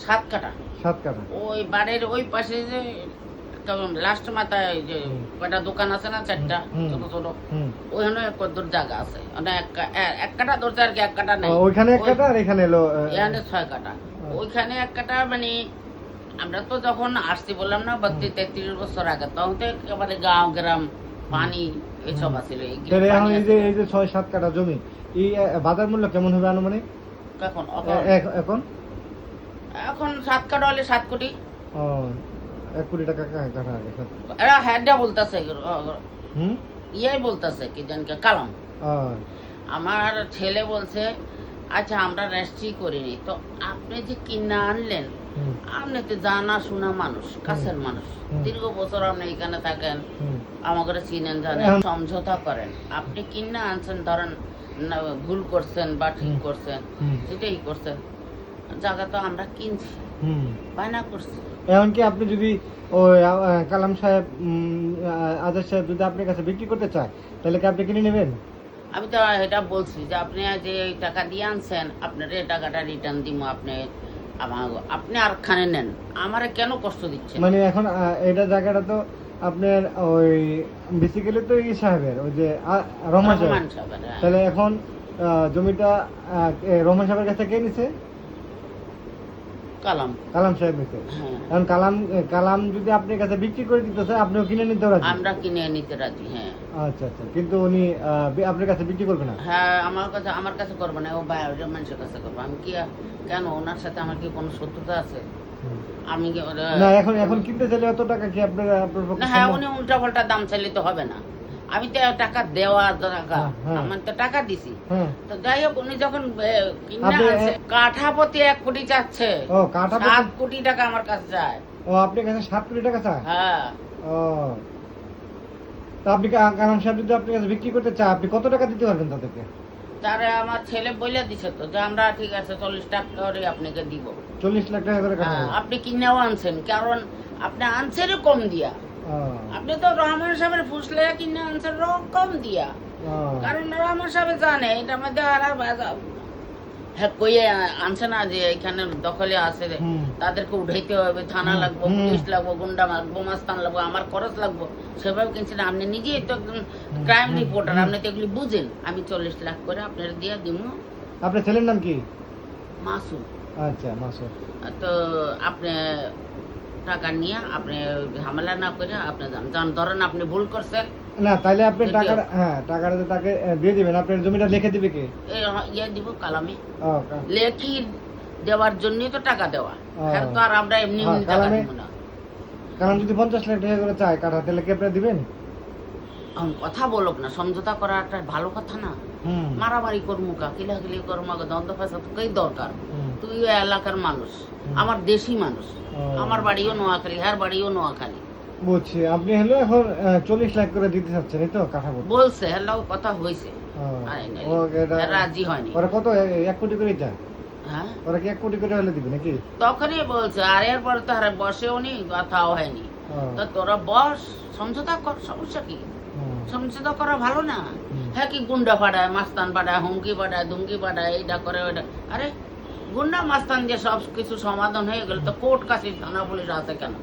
7 কাঠা। 7 কাঠা। ওই বাড়ির ওই পাশে যে লাস্ট মাথায় যে কয়টা দোকান আছে না 4টা ছোট ছোট, ওইখানে কতদূর জায়গা আছে, মানে 1 কাঠা ধরছে আর কি, 1 কাঠা নাই। ওইখানে 1 কাঠা আর এখানে হলো এখানে 6 কাঠা। ওইখানে 1 কাঠা, মানে আমরা তো যখন আসছি বললাম না 32-33 বছর আগে, তখন তো একেবারে গাঁও গ্রাম পানি এসব আছিল। এখন এই যে 6-7 কাঠা জমি, এই বাজার মূল্য কেমন হবে আনুমানিক কখন এখন? এখন 7 কাঠা হলে 7 কোটি। 1 কোটি টাকা কাঠা আগে। এরা হ্যাডা বলতেছে, ইয়াই বলতেছে কি জানি কালাম। আমার ছেলে বলছে আচ্ছা আমরা রেজিস্ট্রি করিনি, তো আপনি যে কিনা আনলেন, আপনি তো জানা শোনা মানুষ, কাছের মানুষ, দীর্ঘ বছর আপনি এখানে থাকেন, আমাকে চিনেন জানেন, সমঝোতা করেন। আপনি কিনা আনছেন, ধরেন ভুল করছেন বা ঠিক করছেন, সেটাই করছেন, জায়গা তো আমরা কিনছি, বায়না করছি। এমনকি আপনি যদি ওই কালাম সাহেব আজাদ সাহেব যদি আপনার কাছে বিক্রি করতে চায়, তাহলে কি আপনি কিনে নেবেন? আমি তো এটা বলছি যে আপনি যে এই টাকা দিয়ে আনছেন, আপনার এই টাকাটা রিটার্ন দিব, আপনি আর খানে নেন, আমারে কেন কষ্ট দিচ্ছেন? মানে এখন এটা জায়গাটা তো আপনার ওই বেসিক্যালি তো এই সাহেবের, ওই যে রহমান সাহেবের। তাহলে এখন জমিটা রহমান সাহেবের কাছে কে নিছে? কালাম সাহেব নিছে। এখন কালাম যদি আপনার কাছে বিক্রি করে দিতে চায়, আপনিও কিনে নিতে রাজি? আমরা কিনে নিতে রাজি, হ্যাঁ। আচ্ছা আচ্ছা, কিন্তু উনি আপনার কাছে বিক্রি করবে না? হ্যাঁ, আমার কাছে করবে না, ও বাইরের মানুষের কাছে করবে। আমি কি কেন, ওনার সাথে আমার কি কোনো শত্রুতা আছে? আমি না, এখন কিনতে চাইলে অত টাকা কি আপনার না? হ্যাঁ, উনি উল্টা পাল্টা দাম চাইলে তো হবে না। আমি তো টাকা দেওয়া টাকা, আমি তো টাকা দিছি। তো যাই হোক, উনি যখন কাঠা প্রতি 1 কোটি চাচ্ছে, 7 কোটি টাকা আমার কাছে চায়। ও, আপনার কাছে 7 কোটি টাকা চায়? হ্যাঁ। ও, তা আপনি কালাম সাহেব যদি আপনার কাছে বিক্রি করতে চায়, আপনি কত টাকা দিতে পারবেন তাদেরকে? তারে আমার ছেলে বলে দিছে তো যে আমরা ঠিক আছে 40 টাকা করে আপনাকে দিব। 40 লাখ টাকা করে? আপনি কিনেও আনছেন, কারণ আপনি আনছেন কম দিয়া। আপনি তো রহমান সাহেবের ফুসলে কিনে আনছেন কম দিয়া, কারণ রহমান সাহেব জানে এটার মধ্যে হ্যাঁ কইয়ে আনছে না যে এখানে দখলে আছে, তাদেরকে উঠাইতে হবে, থানা লাগবো, পুলিশ লাগবো, গুন্ডা লাগবো, মাস্তান লাগবো, আমার খরচ লাগবো, সেভাবে কিনছেন। আপনি নিজেই তো একজন ক্রাইম রিপোর্টার, আপনি তো এগুলি বুঝেন। আমি 40 লাখ করে আপনার দিয়ে দিব। আপনার ছেলের নাম কি? মাসুদ। আচ্ছা, মাসুদ। তো আপনি টাকা নিয়ে আপনি ঝামেলা না করে আপনি যান। ধরেন আপনি ভুল করছেন না, তাইলে আপনি টাকাটা তাকে দিয়ে দিবেন। আপনার জমিটা লিখে দিবে কে? ইয়ে দিব, কালামে লেখি দেওয়ার জন্যই তো টাকা দেওয়া, তো আর আমরা এমনি টাকা দিব না। কালাম যদি 50 লাখ টাকা করে চায় কাঠা, তাহলে কি আপনি দিবেন? কথা বলুক না, সমঝোতা করা একটা ভালো কথা না। মারামারি করমুকা, কিলাকিলি করমুকা, দ্বন্দ্ব ফাসাদ কই দরকার? তুই এলাকার মানুষ, আমার দেশি মানুষ, আমার বাড়িও নোয়াখালী, হ্যার বাড়িও নোয়াখালী। বুঝছি। আপনি হলো এখন 40 লাখ করে দিতে চাচ্ছেন, এই তো? কাঠা বলছে, হ্যালো কথা হয়েছে, রাজি হয়নি। ওরা কত 1 কোটি করে চায়? হ্যাঁ, ওরা কি 1 কোটি করে হলে দিবে নাকি? তখনই বলছে, আর এরপরে তো আর বসেও নি, কথাও হয়নি। তো তোরা বস, সমঝোতা কর, সমস্যা কি? সমঝোতা করা ভালো না? হ্যাঁ, কি গুন্ডা পাঠায়, মাস্তান পাঠায়, হুমকি পাঠায়, ধুমকি পাঠায়, এইটা করে ওইটা। আরে গুন্ডা মাস্তান দিয়ে সব কিছু সমাধান হয়ে গেল, তো কোর্ট কাছে থানা পুলিশ আছে কেন?